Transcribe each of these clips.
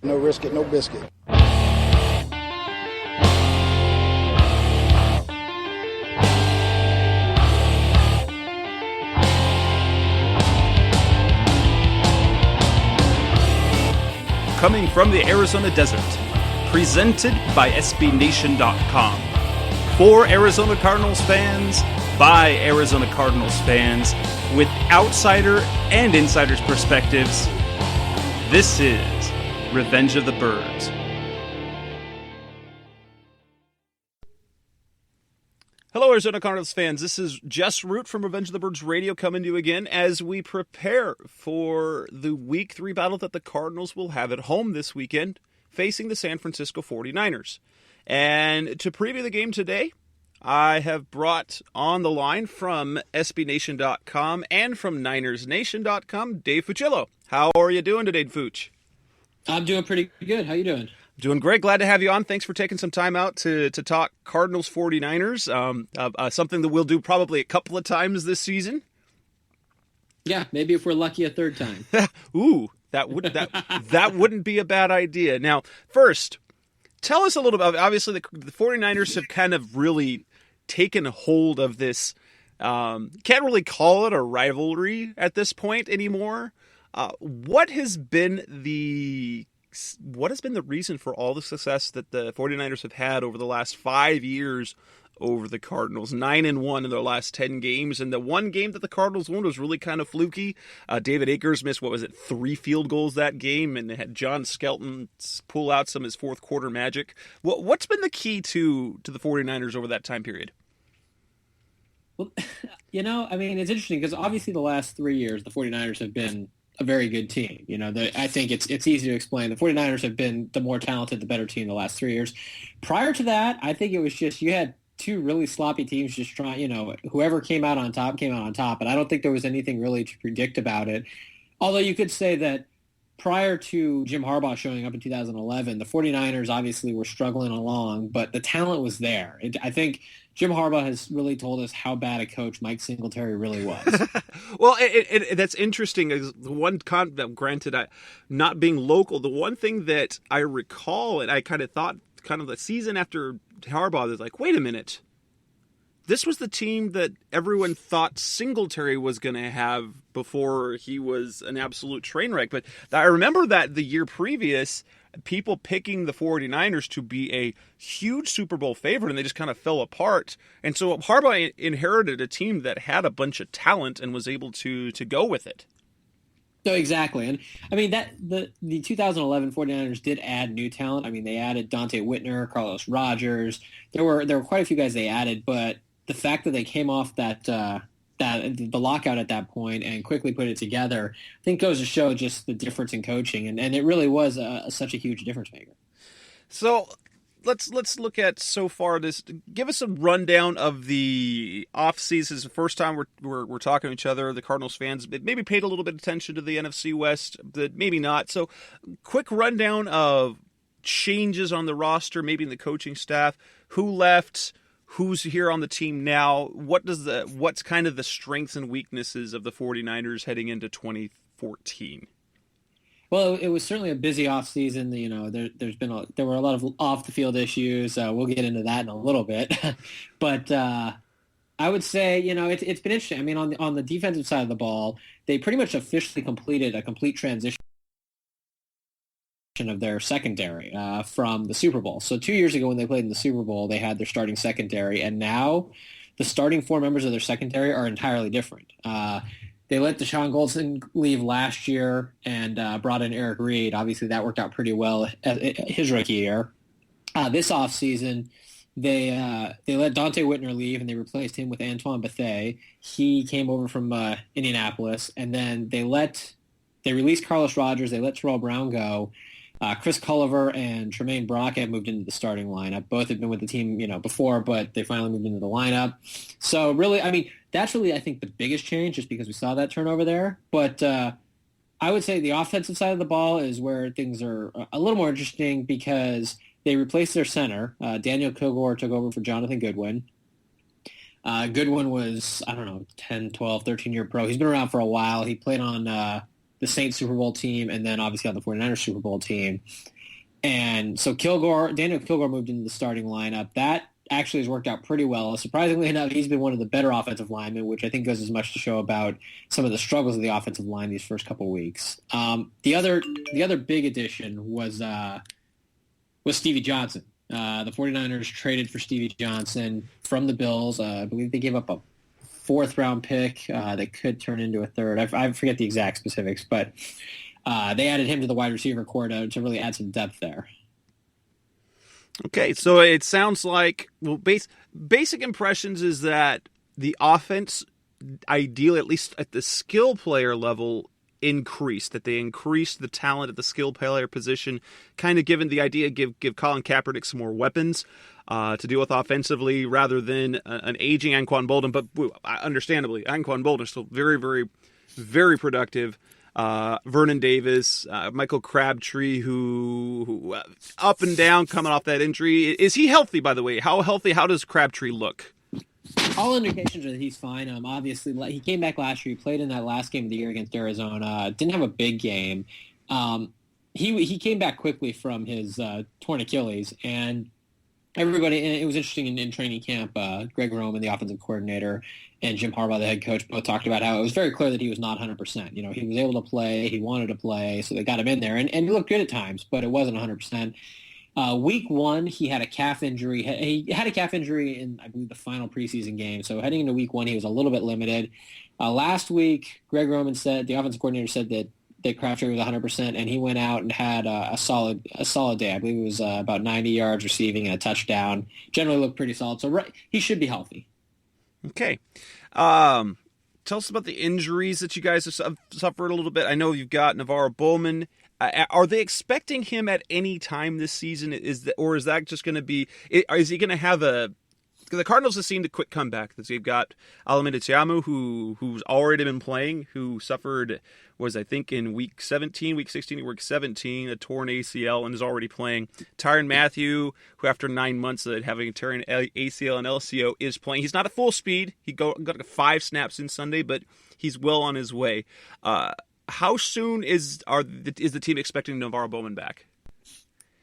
No risk it, no biscuit. Coming from the Arizona desert, presented by SBNation.com. For Arizona Cardinals fans, by Arizona Cardinals fans, with outsider and insider's perspectives, this is Revenge of the Birds. Hello, Arizona Cardinals fans. This is Jess Root from Revenge of the Birds Radio coming to you again as we prepare for the Week 3 battle that the Cardinals will have at home this weekend, facing the San Francisco 49ers. And to preview the game today, I have brought on the line from SBNation.com and from NinersNation.com, Dave Fucillo. How are you doing today, Fooch? I'm doing pretty good. How you doing? Doing great. Glad to have you on. Thanks for taking some time out to talk Cardinals 49ers, something that we'll do probably a couple of times this season. Yeah, maybe if we're lucky a third time. Ooh, that wouldn't be a bad idea. Now, first, tell us a little about, obviously the 49ers have kind of really taken hold of this, can't really call it a rivalry at this point anymore. What has been the reason for all the success that the 49ers have had over the last 5 years over the Cardinals? 9-1 in their last 10 games, and the one game that the Cardinals won was really kind of fluky. David Akers missed, 3 field goals that game, and they had John Skelton pull out some of his fourth quarter magic. What's been the key to the 49ers over that time period? Well, it's interesting because obviously the last 3 years, the 49ers have been a very good team. I think it's easy to explain. The 49ers have been the more talented, the better team the last 3 years. Prior to that, I think it was just you had two really sloppy teams just trying, whoever came out on top, and I don't think there was anything really to predict about it. Although you could say that prior to Jim Harbaugh showing up in 2011, the 49ers obviously were struggling along, but the talent was there. I think Jim Harbaugh has really told us how bad a coach Mike Singletary really was. Well, that's interesting. Granted, not being local, the one thing that I recall, and I kind of thought, the season after Harbaugh, is like, wait a minute. This was the team that everyone thought Singletary was going to have before he was an absolute train wreck. But I remember that the year previous, people picking the 49ers to be a huge Super Bowl favorite, and they just kind of fell apart. And so Harbaugh inherited a team that had a bunch of talent and was able to go with it. No, exactly. And the 2011 49ers did add new talent. I mean, they added Dante Whitner, Carlos Rogers. There were quite a few guys they added, but the fact that they came off the lockout at that point and quickly put it together, I think goes to show just the difference in coaching, and it really was such a huge difference maker. So let's look at so far this. Give us a rundown of the offseason. It's the first time we're talking to each other. The Cardinals fans maybe paid a little bit of attention to the NFC West, but maybe not. So quick rundown of changes on the roster, maybe in the coaching staff, who left. Who's here on the team now? What's kind of the strengths and weaknesses of the 49ers heading into 2014? Well, it was certainly a busy offseason. There were a lot of off the field issues. We'll get into that in a little bit, but I would say it's been interesting. I mean, on the defensive side of the ball, they pretty much officially completed a complete transition of their secondary from the Super Bowl. So 2 years ago when they played in the Super Bowl, they had their starting secondary, and now the starting 4 members of their secondary are entirely different. They let Deshaun Goldson leave last year and brought in Eric Reed. Obviously, that worked out pretty well his rookie year. This offseason, they let Dante Whitner leave, and they replaced him with Antoine Bethea. He came over from Indianapolis, and then they released Carlos Rogers. They let Terrell Brown go. Chris Culliver and Tremaine Brockett moved into the starting lineup. Both had been with the team, before, but they finally moved into the lineup. So really, that's really, I think, the biggest change, just because we saw that turnover there. But I would say the offensive side of the ball is where things are a little more interesting, because they replaced their center. Daniel Kilgore took over for Jonathan Goodwin. Goodwin was, 10, 12, 13-year pro. He's been around for a while. He played on the Saints Super Bowl team and then obviously on the 49ers Super Bowl team. And so Daniel Kilgore moved into the starting lineup. That actually has worked out pretty well. Surprisingly enough, he's been one of the better offensive linemen, which I think goes as much to show about some of the struggles of the offensive line these first couple weeks. The other big addition was Stevie Johnson. The 49ers traded for Stevie Johnson from the Bills. I believe they gave up a fourth-round pick that could turn into a third. I forget the exact specifics, but they added him to the wide receiver core to really add some depth there. Okay, so it sounds like, well, basic impressions is that the offense, ideally, at least at the skill player level, increased, that they increased the talent at the skill player position, kind of given the idea, give Colin Kaepernick some more weapons to deal with offensively rather than an aging Anquan Boldin. But understandably, Anquan Boldin is still very, very, very productive. Vernon Davis, Michael Crabtree, who up and down coming off that injury. Is he healthy, by the way? How healthy? How does Crabtree look? All indications are that he's fine. Obviously, he came back last year. He played in that last game of the year against Arizona. Didn't have a big game. He came back quickly from his torn Achilles, and everybody. And it was interesting in training camp. Greg Roman, the offensive coordinator, and Jim Harbaugh, the head coach, both talked about how it was very clear that he was not 100%. He was able to play. He wanted to play, so they got him in there, and he looked good at times, but it wasn't 100%. Week 1, he had a calf injury. He had a calf injury in, I believe, the final preseason game. So heading into week 1, he was a little bit limited. Last week, Greg Roman said, the offensive coordinator said that Crabtree was 100%, and he went out and had a solid day. I believe it was about 90 yards receiving and a touchdown. Generally looked pretty solid. So he should be healthy. Okay. Tell us about the injuries that you guys have suffered a little bit. I know you've got Navarro Bowman. Are they expecting him at any time this season? Is that just going to be? Is he going to have a? The Cardinals have seen the quick comeback. They've got Alameda Tiamu, who's already been playing, who suffered, I think in week 16, week 17, a torn ACL and is already playing. Tyrann Mathieu, who after 9 months of having a torn ACL and LCO is playing. He's not at full speed. He got 5 snaps in Sunday, but he's well on his way. How soon is the team expecting Navarro Bowman back?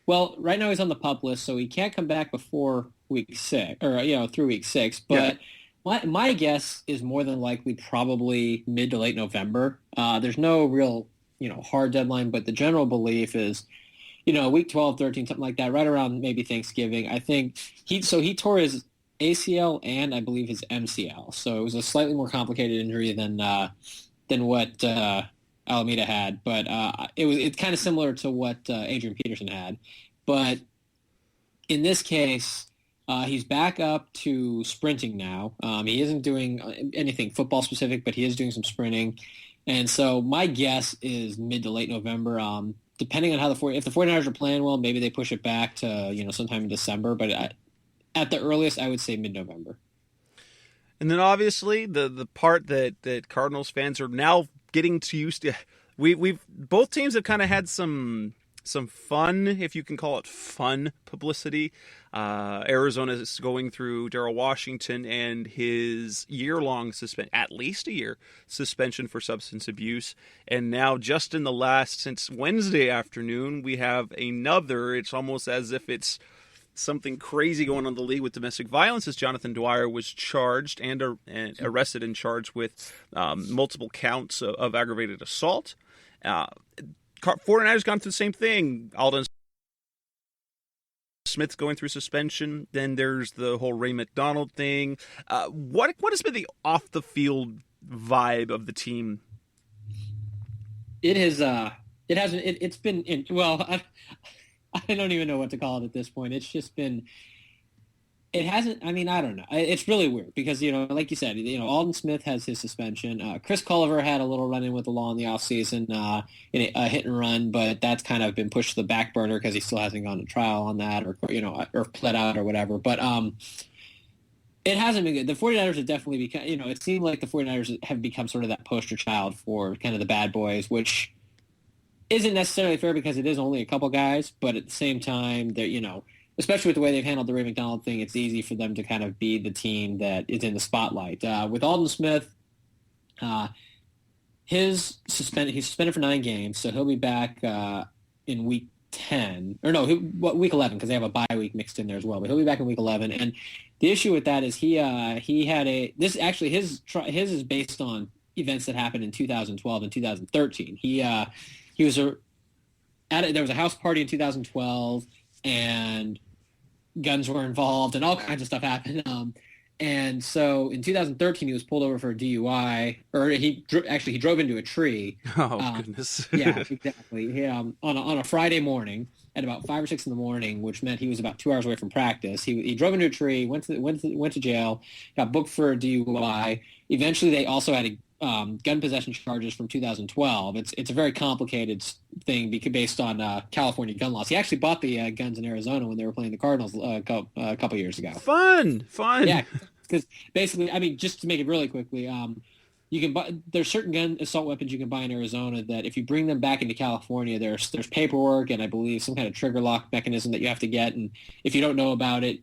Well, right now he's on the PUP list, so he can't come back before week 6, or through week 6. But my guess is more than likely probably mid to late November. There's no real hard deadline, but the general belief is week 12, 13, something like that, right around maybe Thanksgiving. I think he tore his ACL and I believe his MCL, so it was a slightly more complicated injury than what Alameda had, but it's kind of similar to what Adrian Peterson had. But in this case, he's back up to sprinting now. He isn't doing anything football specific, but he is doing some sprinting. And so my guess is mid to late November. Depending on how if the 49ers are playing well, maybe they push it back to sometime in December. But at the earliest, I would say mid-November. And then obviously the part that Cardinals fans are now getting too used to. We've both teams have kind of had some fun, if you can call it fun, publicity. Arizona is going through Darrell Washington and his year-long at least a year suspension for substance abuse. And now just since Wednesday afternoon, we have another. It's almost as if it's something crazy going on in the league with domestic violence, as Jonathan Dwyer was charged and arrested and charged with multiple counts of aggravated assault. 49ers gone through the same thing. Aldon Smith's going through suspension. Then there's the whole Ray McDonald thing. What has been the off the field vibe of the team? It has. It hasn't. It's been. I don't even know what to call it at this point. It's just been. It hasn't. I mean, I don't know. It's really weird because like you said, Aldon Smith has his suspension. Chris Culliver had a little run-in with the law in the offseason, in a hit and run, but that's kind of been pushed to the back burner because he still hasn't gone to trial on that, or pled out or whatever. But it hasn't been good. The 49ers have definitely become. It seemed like the 49ers have become sort of that poster child for kind of the bad boys, which isn't necessarily fair because it is only a couple guys, but at the same time, they're especially with the way they've handled the Ray McDonald thing, it's easy for them to kind of be the team that is in the spotlight. With Aldon Smith, he's suspended for 9 games, so he'll be back in week 10. Or no, week 11, because they have a bye week mixed in there as well. But he'll be back in week 11. And the issue with that is he had his is based on events that happened in 2012 and 2013. There was a house party in 2012, and guns were involved, and all kinds of stuff happened. And so in 2013, he was pulled over for a DUI, or he drove into a tree. Oh, goodness. Yeah, exactly. On a Friday morning at about 5 or 6 in the morning, which meant he was about 2 hours away from practice. He drove into a tree, went to jail, got booked for a DUI. Eventually, they also had gun possession charges from 2012. It's a very complicated thing based on California gun laws. He actually bought the guns in Arizona when they were playing the Cardinals a couple years ago. Fun. Yeah, because basically, I mean, just to make it really quickly, you can buy. There's certain assault weapons you can buy in Arizona that if you bring them back into California, there's paperwork and I believe some kind of trigger lock mechanism that you have to get, and if you don't know about it,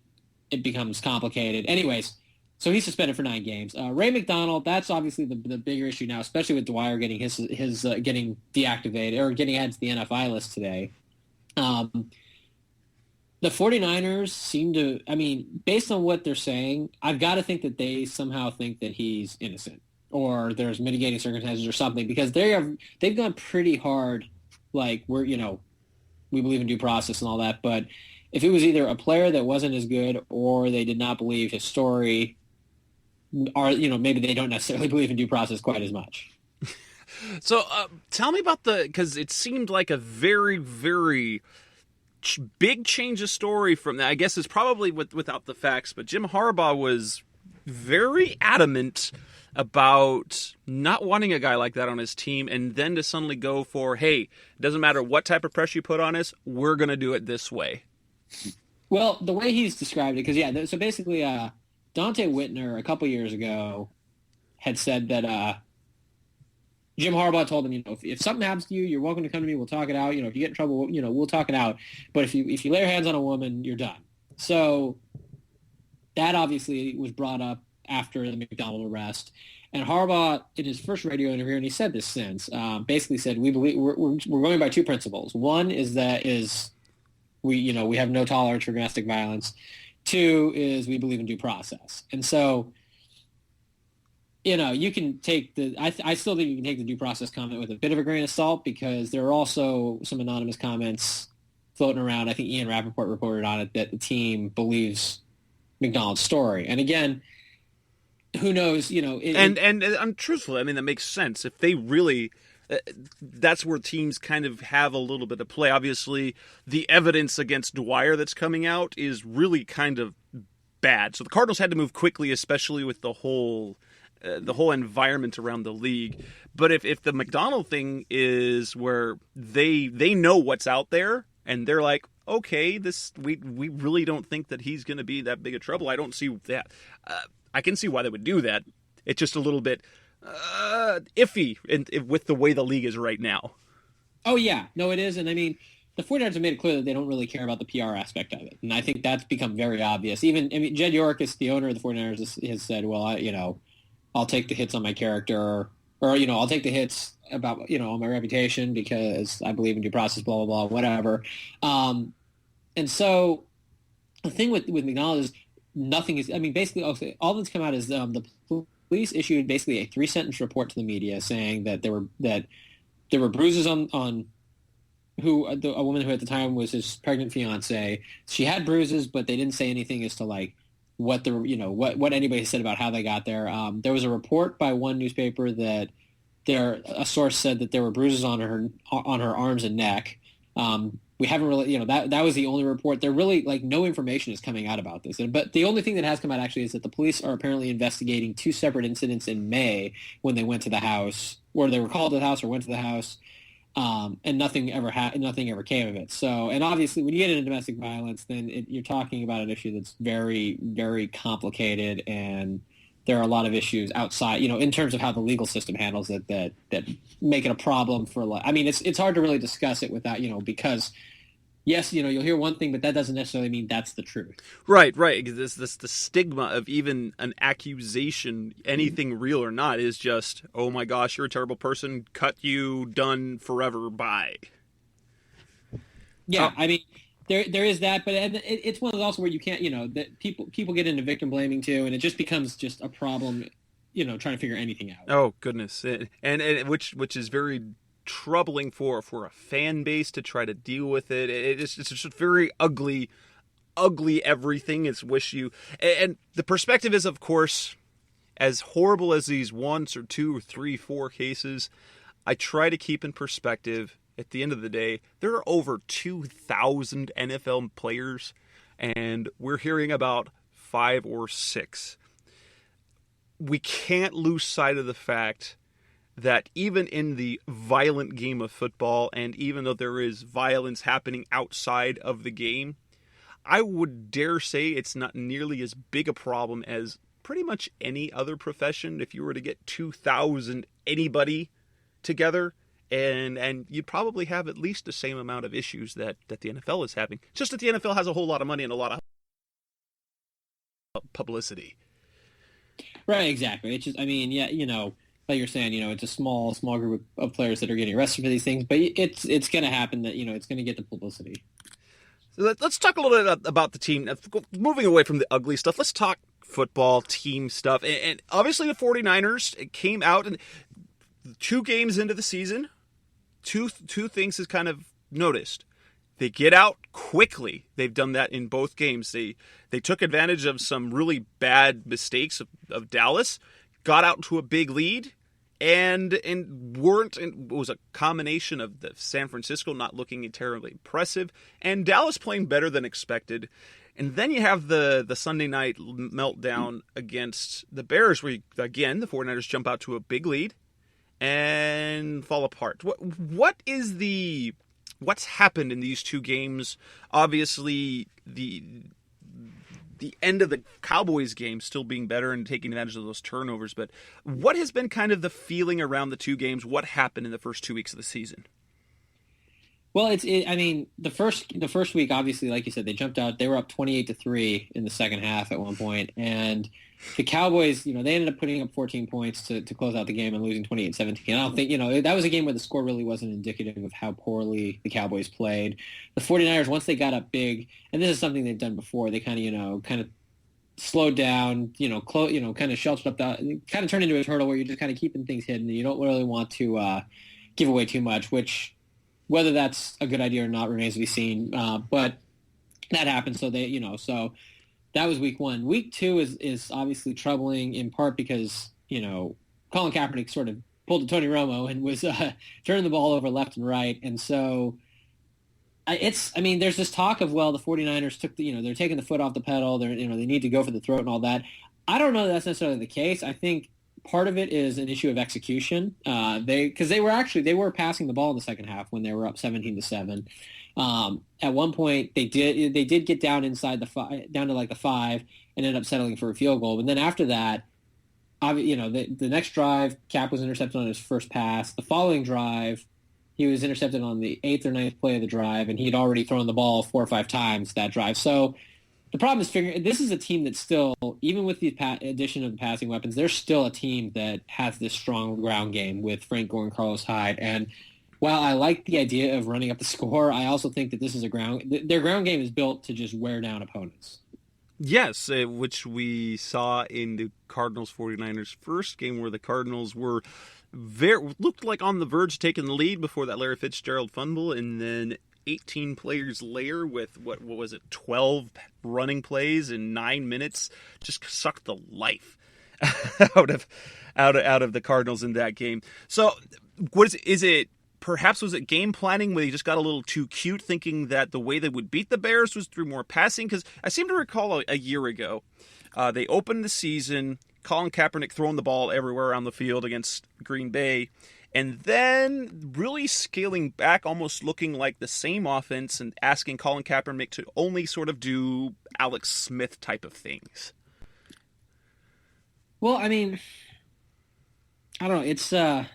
it becomes complicated. Anyways. So he's suspended for 9 games. Ray McDonald, that's obviously the bigger issue now, especially with Dwyer getting his getting deactivated or getting added to the NFI list today. The 49ers seem to, I mean, based on what they're saying, I've got to think that they somehow think that he's innocent or there's mitigating circumstances or something, because they've gone pretty hard, like we believe in due process and all that. But if it was either a player that wasn't as good or they did not believe his story, or maybe they don't necessarily believe in due process quite as much. So tell me about because it seemed like a very, very big change of story from that. I guess it's probably without the facts, but Jim Harbaugh was very adamant about not wanting a guy like that on his team, and then to suddenly go for, hey, it doesn't matter what type of pressure you put on us, we're going to do it this way. Well, the way he's described it, because so basically Dante Whitner a couple years ago had said that Jim Harbaugh told him, if something happens to you, you're welcome to come to me. We'll talk it out. If you get in trouble, we'll talk it out. But if you lay your hands on a woman, you're done. So that obviously was brought up after the McDonald arrest. And Harbaugh, in his first radio interview, and he said this since, basically said, we believe we're going by 2 principles. One is we have no tolerance for domestic violence. 2 is we believe in due process. And so, you can take I still think you can take the due process comment with a bit of a grain of salt, because there are also some anonymous comments floating around. I think Ian Rappaport reported on it that the team believes McDonald's story. And again, who knows, and truthfully, I mean, that makes sense. If they really, that's where teams kind of have a little bit of play. Obviously, the evidence against Dwyer that's coming out is really kind of bad. So the Cardinals had to move quickly, especially with the whole environment around the league. But if the McDonald thing is where they know what's out there and they're like, okay, we really don't think that he's going to be that big of trouble. I don't see that. I can see why they would do that. It's just a little bit iffy with the way the league is right now. Oh, yeah. No, it is. And I mean, the 49ers have made it clear that they don't really care about the PR aspect of it. And I think that's become very obvious. Jed Yorkis, the owner of the 49ers, has said, well, I'll take the hits on my character, or I'll take the hits about, on my reputation because I believe in due process, blah, blah, blah, whatever. And so the thing with McDonald is nothing is, basically, all that's come out is the police issued basically a 3-sentence report to the media saying that there were bruises on a woman who at the time was his pregnant fiance. She had bruises, but they didn't say anything as to like what what anybody said about how they got there. There was a report by one newspaper that a source said that there were bruises on her arms and neck. We haven't really, that was the only report. There really, no information is coming out about this. But the only thing that has come out actually is that the police are apparently investigating 2 separate incidents in May when they went to the house, or they were called to the house or went to the house, and nothing ever came of it. So, and obviously when you get into domestic violence, then you're talking about an issue that's very, very complicated, and there are a lot of issues outside, in terms of how the legal system handles it that make it a problem for, it's hard to really discuss it without, because yes, you'll hear one thing, but that doesn't necessarily mean that's the truth. Right. This the stigma of even an accusation, anything real or not, is just, oh my gosh, you're a terrible person, cut you, done, forever, bye. Yeah, Oh, I mean, there is that, but it's one of those also where you can't, that people get into victim blaming too, and it just becomes just a problem, trying to figure anything out. oh goodness, and which is very troubling for a fan base to try to deal with it. It's just very ugly everything. It's wish you and the perspective is, of course, as horrible as these once or two or three, four cases, I try to keep in perspective. At the end of the day, there are over 2,000 NFL players, and we're hearing about 5 or 6. We can't lose sight of the fact that even in the violent game of football, and even though there is violence happening outside of the game, I would dare say it's not nearly as big a problem as pretty much any other profession. If you were to get 2,000 anybody together, and you'd probably have at least the same amount of issues that the NFL is having. Just that the NFL has a whole lot of money and a lot of publicity. Right, exactly. It's just, I mean, yeah, like you're saying, it's a small group of players that are getting arrested for these things, but it's going to happen that, it's going to get the publicity. So let's talk a little bit about the team. Moving away from the ugly stuff, let's talk football, team stuff. And obviously the 49ers came out, and 2 games into the season, two things is kind of noticed. They get out quickly. They've done that in both games. They took advantage of some really bad mistakes of Dallas, got out to a big lead, and weren't. And it was a combination of the San Francisco not looking terribly impressive and Dallas playing better than expected. And then you have the Sunday night meltdown against the Bears, where again the 49ers jump out to a big lead and fall apart. What's happened in these 2 games? Obviously, the end of the Cowboys game still being better and taking advantage of those turnovers. But what has been kind of the feeling around the 2 games? What happened in the first 2 weeks of the season? Well, I mean, the first week, obviously, like you said, they jumped out. They were up 28-3 in the second half at one point, and the Cowboys, they ended up putting up 14 points to close out the game and losing 28-17. I don't think, that was a game where the score really wasn't indicative of how poorly the Cowboys played. The 49ers, once they got up big, and this is something they've done before, they kind of slowed down, kind of sheltered up, kind of turned into a turtle where you're just kind of keeping things hidden. You don't really want to give away too much, which whether that's a good idea or not remains to be seen. But that happened, so so that was week 1. Week 2 is obviously troubling in part because, Colin Kaepernick sort of pulled a Tony Romo and was turning the ball over left and right. And so there's this talk of, well, the 49ers took they're taking the foot off the pedal. They need to go for the throat and all that. I don't know that that's necessarily the case. I think part of it is an issue of execution. Because they were passing the ball in the second half when they were up 17-7. At one point, they did get down inside down to like the 5, and ended up settling for a field goal. But then after that, the next drive, Cap was intercepted on his first pass. The following drive, he was intercepted on the 8th or 9th play of the drive, and he'd already thrown the ball 4 or 5 times that drive. So the problem is this is a team that still, even with the addition of the passing weapons, they're still a team that has this strong ground game with Frank Gore and Carlos Hyde. And while I like the idea of running up the score, I also think that this is their ground game is built to just wear down opponents. Yes, which we saw in the Cardinals 49ers first game, where the Cardinals were looked like on the verge of taking the lead before that Larry Fitzgerald fumble, and then 18 players later with what was it, 12 running plays in 9 minutes, just sucked the life out of the Cardinals in that game. So is it perhaps was it game planning where they just got a little too cute, thinking that the way they would beat the Bears was through more passing? Because I seem to recall a year ago, they opened the season, Colin Kaepernick throwing the ball everywhere around the field against Green Bay, and then really scaling back, almost looking like the same offense, and asking Colin Kaepernick to only sort of do Alex Smith type of things. Well, I mean, I don't know.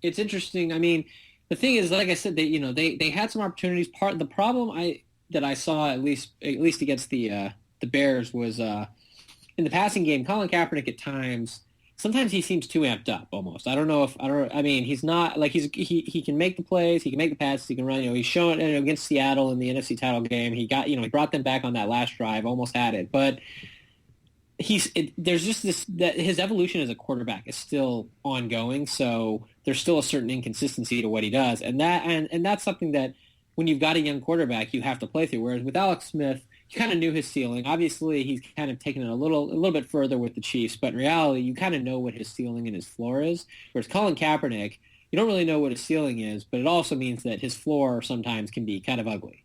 It's interesting. I mean, the thing is, like I said, they had some opportunities. The problem that I saw at least against the Bears was in the passing game. Colin Kaepernick at times sometimes he seems too amped up almost. I mean, he's not like he can make the plays, he can make the passes, he can run. He's shown against Seattle in the NFC title game. He brought them back on that last drive, almost had it, but there's just this that his evolution as a quarterback is still ongoing. So there's still a certain inconsistency to what he does, and that's something that when you've got a young quarterback, you have to play through. Whereas with Alex Smith, you kind of knew his ceiling. Obviously, he's kind of taken it a little bit further with the Chiefs, but in reality, you kind of know what his ceiling and his floor is. Whereas Colin Kaepernick, you don't really know what his ceiling is, but it also means that his floor sometimes can be kind of ugly.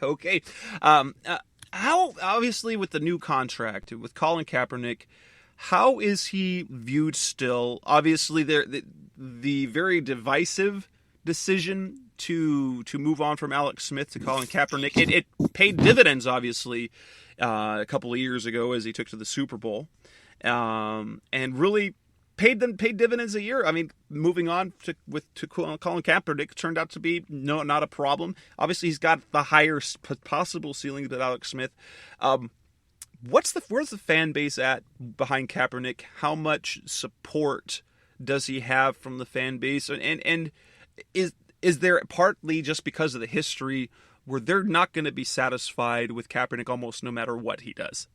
Okay. How, obviously, with the new contract, with Colin Kaepernick, how is he viewed still? Obviously, the very divisive decision to move on from Alex Smith to Colin Kaepernick, it paid dividends, obviously, a couple of years ago as he took to the Super Bowl, and really paid dividends a year. I mean, moving on to Colin Kaepernick turned out to be not a problem. Obviously, he's got the higher possible ceiling than Alex Smith. Where's the fan base at behind Kaepernick? How much support does he have from the fan base? And is there partly just because of the history where they're not going to be satisfied with Kaepernick almost no matter what he does?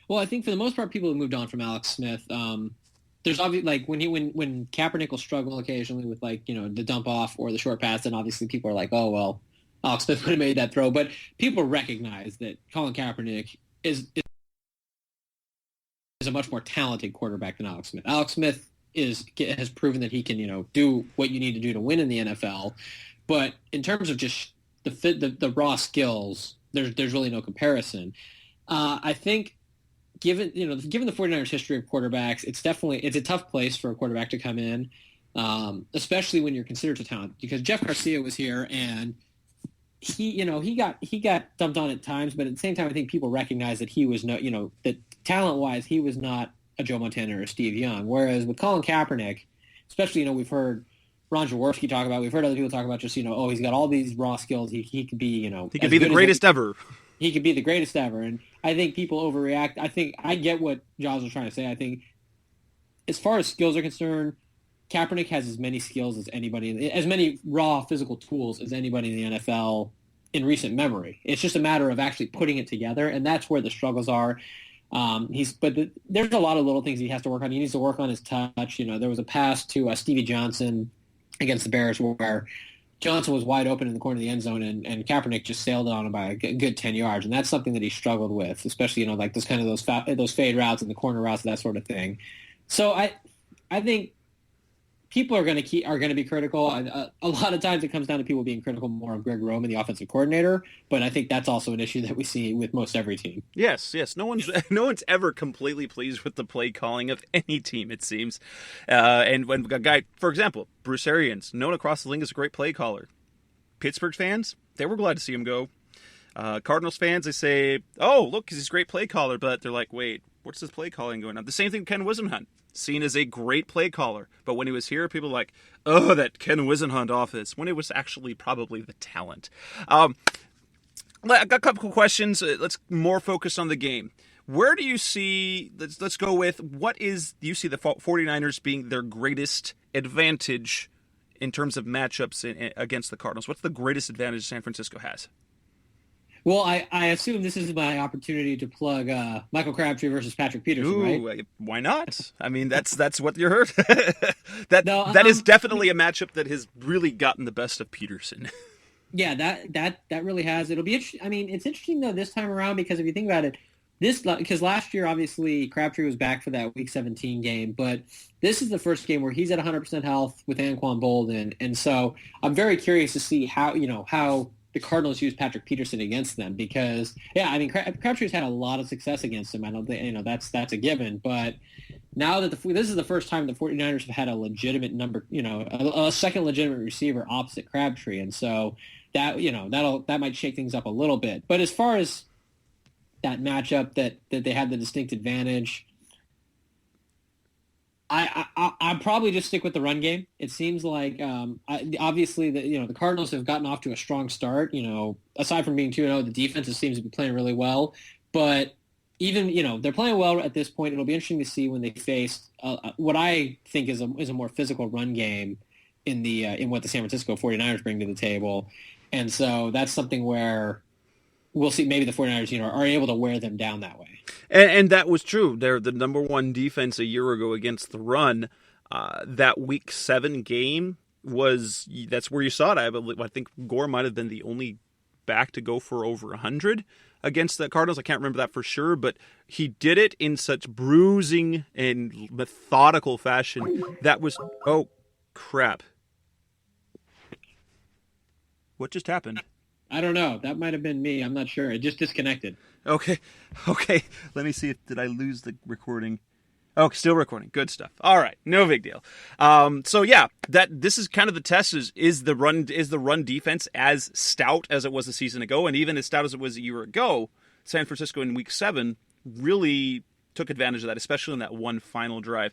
Well, I think for the most part, people have moved on from Alex Smith. There's obviously like when Kaepernick will struggle occasionally with the dump off or the short pass, then obviously people are like, oh well, Alex Smith would have made that throw. But people recognize that Colin Kaepernick is a much more talented quarterback than Alex Smith. Alex Smith has proven that he can do what you need to do to win in the NFL, but in terms of just the raw skills, there's really no comparison. I think given the 49ers history of quarterbacks, it's a tough place for a quarterback to come in, especially when you're considered a talent, because Jeff Garcia was here and he got dumped on at times, but at the same time I think people recognize that he was that talent wise he was not a Joe Montana or a Steve Young. Whereas with Colin Kaepernick, especially, we've heard Ron Jaworski talk about, we've heard other people talk about just, he's got all these raw skills. He could be, he could be the greatest ever. He could be the greatest ever. And I think people overreact. I think I get what Jaws was trying to say. I think as far as skills are concerned, Kaepernick has as many skills as anybody, as many raw physical tools as anybody in the NFL in recent memory. It's just a matter of actually putting it together. And that's where the struggles are. There's a lot of little things he has to work on. He needs to work on his touch. There was a pass to Stevie Johnson against the Bears where Johnson was wide open in the corner of the end zone, and Kaepernick just sailed on him by a good 10 yards, and that's something that he struggled with, especially like those fade routes and the corner routes, that sort of thing. So I think people are going to be critical. A lot of times it comes down to people being critical more of Greg Roman, the offensive coordinator, but I think that's also an issue that we see with most every team. Yes. No one's ever completely pleased with the play calling of any team, it seems. And when a guy, for example, Bruce Arians, known across the league as a great play caller. Pittsburgh fans, they were glad to see him go. Cardinals fans, they say, oh, look, he's a great play caller, but they're like, wait, what's his play calling going on? The same thing Ken Wisenhunt. Seen as a great play caller, but when he was here, people were like, oh, that Ken Wisenhunt office, when it was actually probably the talent. I got a couple of questions. Let's more focus on the game. Where do you see, let's go with, do you see the 49ers being their greatest advantage in terms of matchups against the Cardinals? What's the greatest advantage San Francisco has? Well, I assume this is my opportunity to plug Michael Crabtree versus Patrick Peterson, right? Why not? I mean, that's what you heard. That is definitely a matchup that has really gotten the best of Peterson. Yeah, that really has. It'll be interesting. I mean, it's interesting though this time around because if you think about it, because last year obviously Crabtree was back for that Week 17 game, but this is the first game where he's at 100% health with Anquan Boldin, and so I'm very curious to see how the Cardinals use Patrick Peterson against them because, yeah, I mean, Crabtree's had a lot of success against him. I don't think, that's a given. But now that this is the first time the 49ers have had a legitimate a second legitimate receiver opposite Crabtree. And so that might shake things up a little bit. But as far as that matchup that they had the distinct advantage, I'd probably just stick with the run game. It seems like obviously the Cardinals have gotten off to a strong start. Aside from being 2-0, the defense seems to be playing really well. But even, they're playing well at this point. It'll be interesting to see when they face what I think is a more physical run game in what the San Francisco 49ers bring to the table. And so that's something where we'll see maybe the 49ers, are able to wear them down that way. And that was true. They're the number one defense a year ago against the run. That Week 7 game that's where you saw it. I think Gore might have been the only back to go for over 100 against the Cardinals. I can't remember that for sure, but he did it in such bruising and methodical fashion. That was, oh, crap. What just happened? I don't know. That might have been me. I'm not sure. It just disconnected. Okay. Let me see did I lose the recording? Oh, still recording. Good stuff. All right, no big deal. So yeah, this is kind of the test: is the run defense as stout as it was a season ago, and even as stout as it was a year ago? San Francisco in Week 7 really took advantage of that, especially in that one final drive.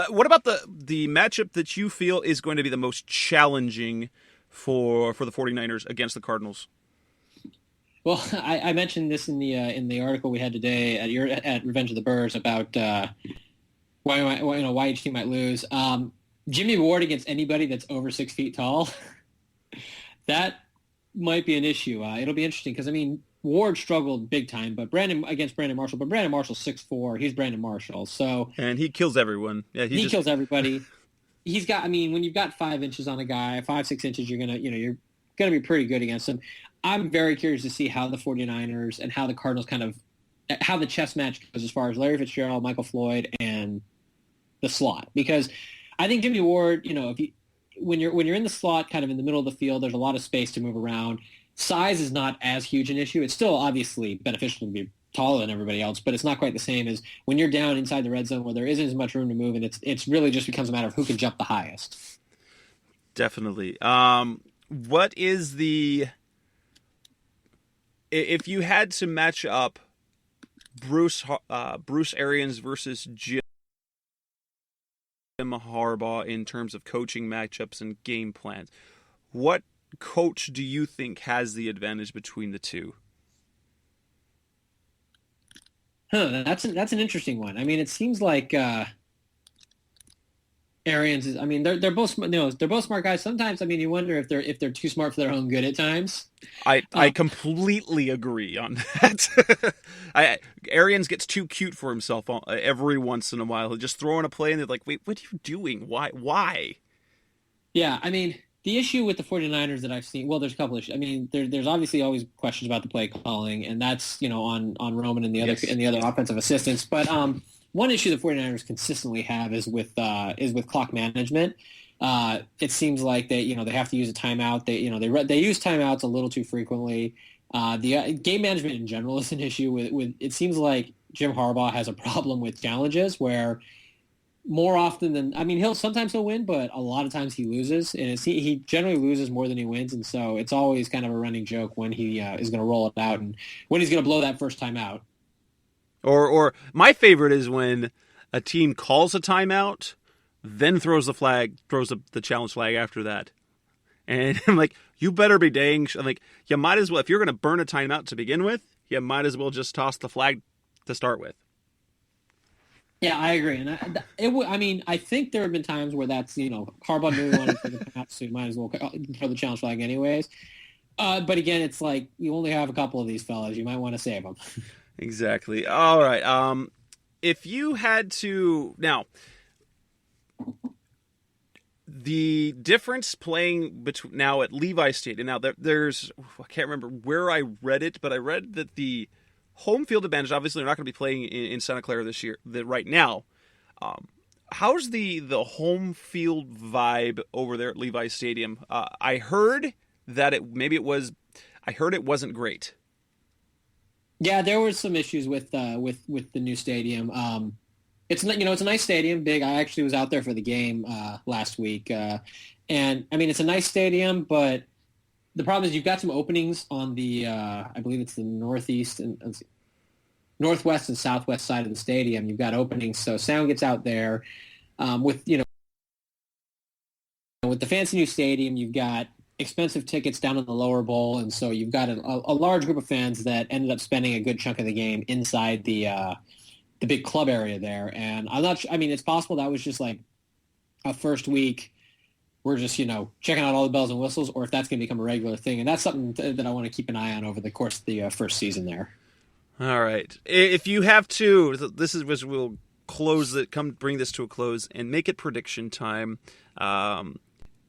What about the matchup that you feel is going to be the most challenging for the 49ers against the Cardinals? Well, I mentioned this in the article we had today at Revenge of the Birds about why each team might lose. Jimmy Ward against anybody that's over 6 feet tall, that might be an issue. It'll be interesting because Ward struggled big time, but against Brandon Marshall. But Brandon Marshall's 6'4". He's Brandon Marshall, and he kills everyone. Yeah, he kills everybody. He's got. When you've got 5 inches on a guy, 5-6 inches, you're gonna be pretty good against him. I'm very curious to see how the 49ers and how the Cardinals how the chess match goes as far as Larry Fitzgerald, Michael Floyd, and the slot. Because I think Jimmy Ward, when you're in the slot, kind of in the middle of the field, there's a lot of space to move around. Size is not as huge an issue. It's still obviously beneficial to be taller than everybody else, but it's not quite the same as when you're down inside the red zone where there isn't as much room to move, and it's really just becomes a matter of who can jump the highest. Definitely. What is if you had to match up Bruce Arians versus Jim Harbaugh in terms of coaching matchups and game plans, what coach do you think has the advantage between the two? That's an interesting one. It seems like Arians is. They're both they're both smart guys. Sometimes you wonder if they're too smart for their own good at times. I completely agree on that. Arians gets too cute for himself every once in a while. He'll just throw in a play and they're like, "Wait, what are you doing? Why?" Yeah, the issue with the 49ers that I've seen, well, there's a couple issues. There's obviously always questions about the play calling, and that's on Roman and the other offensive assistants. But one issue the 49ers consistently have is with clock management. It seems like they have to use a timeout. They use timeouts a little too frequently. The game management in general is an issue with. It seems like Jim Harbaugh has a problem with challenges where more often than he'll win, but a lot of times he loses, and he generally loses more than he wins, and so it's always kind of a running joke when he is going to roll it out and when he's going to blow that first time out. Or my favorite is when a team calls a timeout, then throws the challenge flag after that. And I'm like, you better be dang. I'm like, you might as well, if you're going to burn a timeout to begin with, you might as well just toss the flag to start with. Yeah, I agree. And I think there have been times where that's, Harbaugh knew he wanted to the timeout, so you might as well throw the challenge flag anyways. But again, it's like you only have a couple of these fellas. You might want to save them. Exactly. All right. If you had to now, the difference playing between now at Levi Stadium. Now there's I can't remember where I read it, but I read that the home field advantage. Obviously, they're not going to be playing in Santa Clara this year. Right now, how's the home field vibe over there at Levi Stadium? I heard that I heard it wasn't great. Yeah, there were some issues with the new stadium. It's a nice stadium, big. I actually was out there for the game last week, and it's a nice stadium, but the problem is you've got some openings on the I believe it's the northeast and northwest and southwest side of the stadium. You've got openings, so sound gets out there. With the fancy new stadium, you've got expensive tickets down in the lower bowl, and so you've got a large group of fans that ended up spending a good chunk of the game inside the big club area there. And I'm not. I mean, it's possible that was just like a first week. We're just checking out all the bells and whistles, or if that's going to become a regular thing, and that's something that I want to keep an eye on over the course of the first season there. All right, if you have to, this is we'll close it. Come bring this to a close and make it prediction time.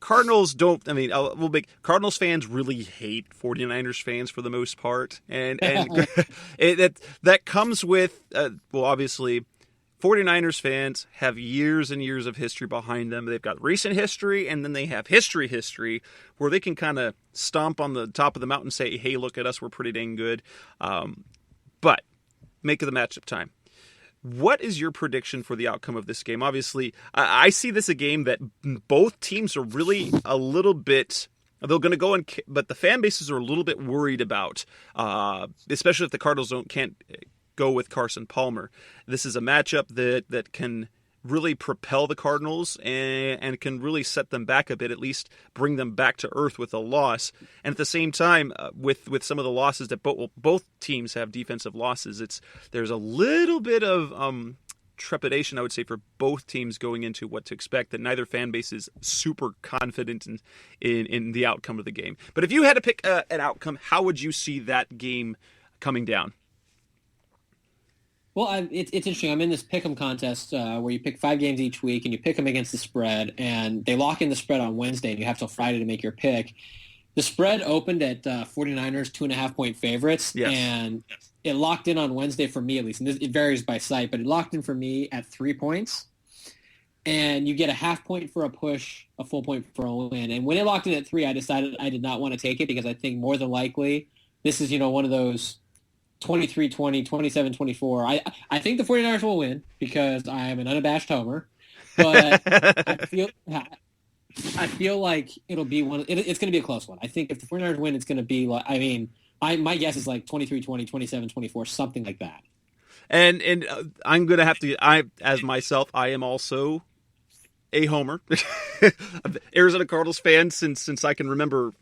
Cardinals don't. I mean, we'll make Cardinals fans really hate 49ers fans for the most part, and that comes with obviously 49ers fans have years and years of history behind them. They've got recent history, and then they have history where they can kind of stomp on the top of the mountain and say, "Hey, look at us, we're pretty dang good." But make it the matchup time. What is your prediction for the outcome of this game? Obviously, I see this a game that both teams are really a little bit. They're going to go but the fan bases are a little bit worried about, especially if the Cardinals can't go with Carson Palmer. This is a matchup that can really propel the Cardinals and can really set them back a bit, at least bring them back to earth with a loss. And at the same time, with some of the losses that both teams have defensive losses, there's a little bit of trepidation, I would say, for both teams going into what to expect, that neither fan base is super confident in the outcome of the game. But if you had to pick an outcome, how would you see that game coming down? Well, it's interesting. I'm in this pick'em contest where you pick 5 games each week, and you pick them against the spread, and they lock in the spread on Wednesday, and you have till Friday to make your pick. The spread opened at 49ers 2.5-point favorites, yes. And it locked in on Wednesday for me at least, and it varies by site, but it locked in for me at 3 points, and you get a half point for a push, a full point for a win. And when it locked in at 3, I decided I did not want to take it because I think more than likely this is one of those 23-20, 27-24. I think the 49ers will win because I am an unabashed homer, but I feel like it'll be it's going to be a close one. I think if the 49ers win, it's going to be like, my guess is like 23-20, 27-24, something like that. And I'm going to have to, as myself, I am also a homer. Arizona Cardinals fan since I can remember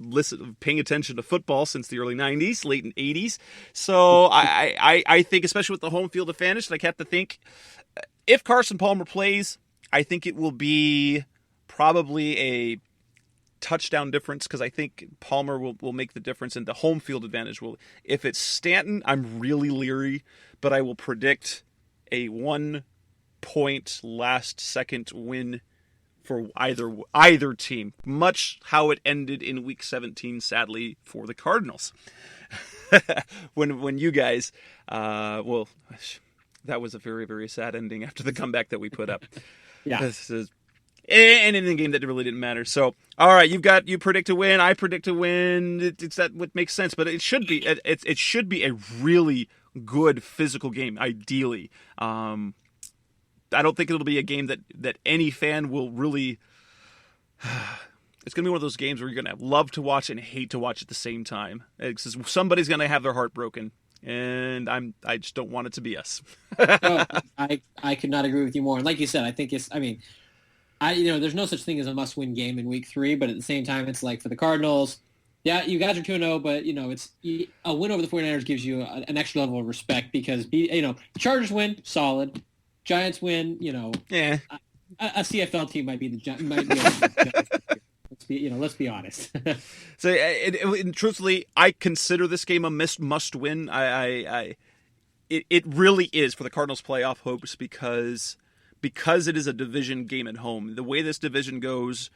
paying attention to football since the early 90s, late 80s. So I think, especially with the home field advantage, I have to think if Carson Palmer plays, I think it will be probably a touchdown difference because I think Palmer will make the difference, and the home field advantage will. If it's Stanton, I'm really leery, but I will predict a 1-point last-second win for either team, much how it ended in Week 17, sadly, for the Cardinals. when you guys, that was a very, very sad ending after the comeback that we put up. Yeah. And in the game that really didn't matter. So, all right, you predict a win, I predict a win. It's that what makes sense, but it should be a really good physical game, ideally. I don't think it'll be a game that any fan will really. It's going to be one of those games where you're going to love to watch and hate to watch at the same time. Somebody's going to have their heart broken, and I just don't want it to be us. Oh, I could not agree with you more. And like you said, I think there's no such thing as a must-win game in Week 3, but at the same time, it's like for the Cardinals, yeah, you guys are 2-0, but it's a win over the 49ers gives you an extra level of respect because Chargers win, solid. Giants win, Yeah. A CFL team might be let's be honest. So, truthfully, I consider this game a must win. It really is for the Cardinals' playoff hopes because it is a division game at home. The way this division goes,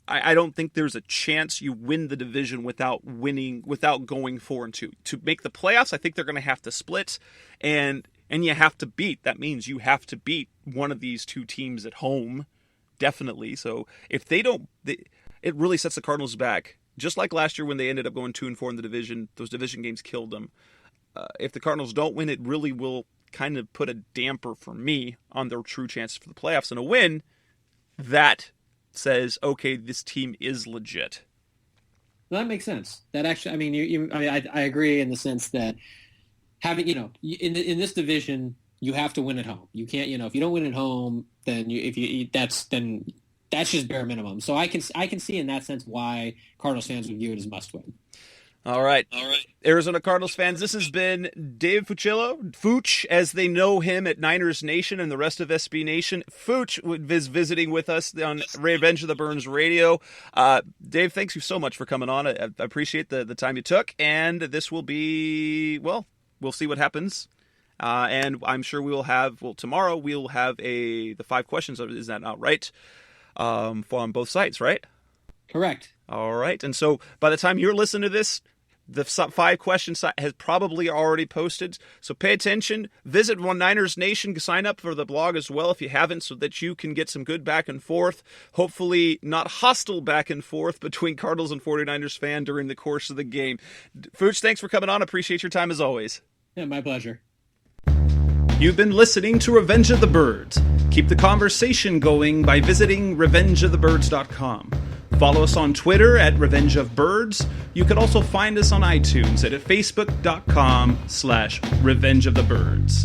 I don't think there's a chance you win the division without going 4-2. To make the playoffs, I think they're going to have to split, and you have to beat. That means you have to beat one of these two teams at home, definitely. So if they don't, it really sets the Cardinals back. Just like last year when they ended up going 2-4 in the division, those division games killed them. If the Cardinals don't win, it really will kind of put a damper for me on their true chances for the playoffs. And a win, that says, okay, this team is legit. Well, that makes sense. That actually, I agree in the sense that having, in this division, you have to win at home. You can't, if you don't win at home, then that's just bare minimum. So I can see in that sense why Cardinals fans would view it as must win. All right. Arizona Cardinals fans, this has been David Fucillo, Fooch, as they know him at Niners Nation and the rest of SB Nation. Fooch is visiting with us on Revenge of the Birds Radio. Dave, thanks you so much for coming on. I appreciate the time you took, and this will be, well, we'll see what happens. And I'm sure we will have, tomorrow we'll have the 5 questions. Is that not right? On both sites, right? Correct. All right. And so by the time you're listening to this, the 5 question site has probably already posted. So pay attention. Visit One Niners Nation. Sign up for the blog as well if you haven't, so that you can get some good back and forth. Hopefully not hostile back and forth between Cardinals and 49ers fan during the course of the game. Fooch, thanks for coming on. Appreciate your time as always. Yeah, my pleasure. You've been listening to Revenge of the Birds. Keep the conversation going by visiting revengeofthebirds.com. Follow us on Twitter at Revenge of Birds. You can also find us on iTunes at facebook.com/Revenge of the Birds.